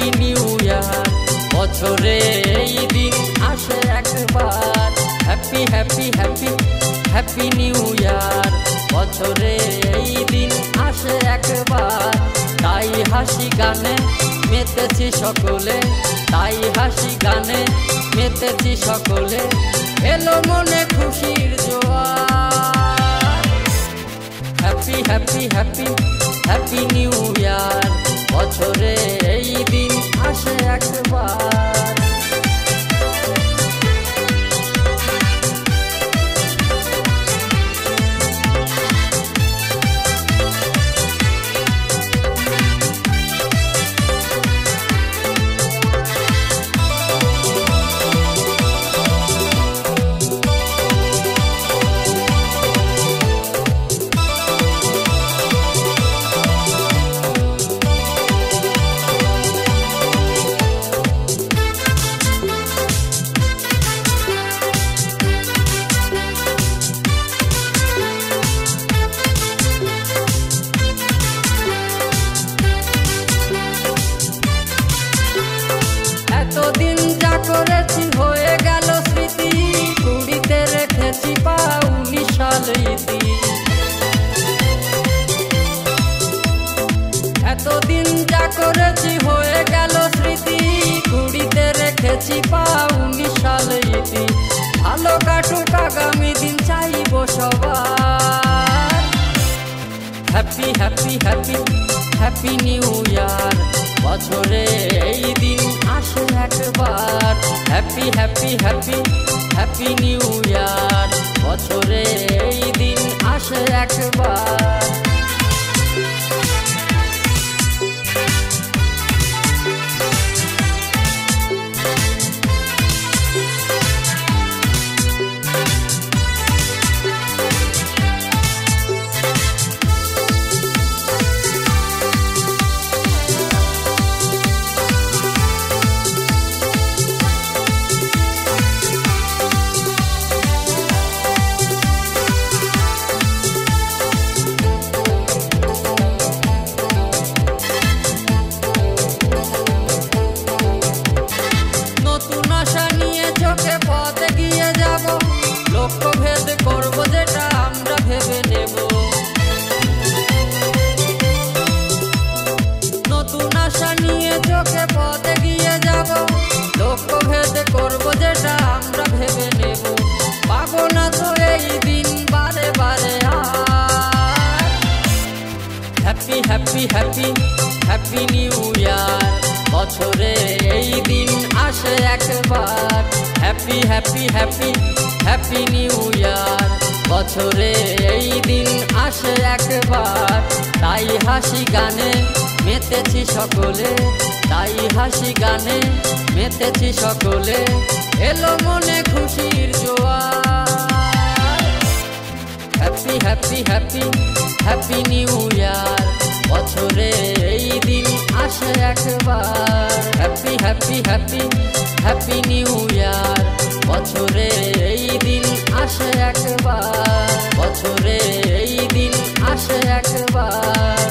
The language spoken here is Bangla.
হ্যাপি নিউ ইয়ার, বছরে এই দিন আসে একবার। Happy happy happy happy new year, বছরে এই দিন আসে একবার। তাই হাসি গানে মেতেছি সকলে, তাই হাসি গানে মেতেছি সকলে, এলো মনে খুশির জোয়ার। Happy happy happy happy new year, বছরে এই দিন আসে একবার। এতদিন যা করেছি হয়ে গেল স্মৃতি, কুড়িতে রেখেছি পা 19 সাল ইতি। এতদিন যা করেছি হয়ে গেল স্মৃতি, কুড়িতে রেখেছি পা 19 সাল ইতি। ভালো কাটুক আগামী দিন চাইব সবার। Happy happy happy happy new year, বছরে এই দিন আসে একবার। Happy happy happy happy new year, বছরে এই দিন আসে একবার। নতুন আশা নিয়ে চোখে পথে গিয়ে যাব, লক্ষ্য ভেদ করব যেটা আমরা ভেবে নেব। নতুন আশা নিয়ে চোখে পথে গিয়ে যাব, লক্ষ্য ভেদ করব যেটা আমরা ভেবে নেব। পাবো না তো এই দিন বারে বারে আর। Happy happy happy happy new year, বছরে এই দিন আসে একবার। Happy happy happy happy new year, বছরে এই দিন আসে একবার। তাই হাসি গানে মেতেছি সকলে, তাই হাসি গানে মেতেছি সকলে, এলো মনে খুশির জোয়ার। Happy happy happy happy new year, বছরে এই দিন আসে একবার। Happy happy happy happy new year, বছরে এই দিন আসে একবার। বছরে এই দিন আসে একবার।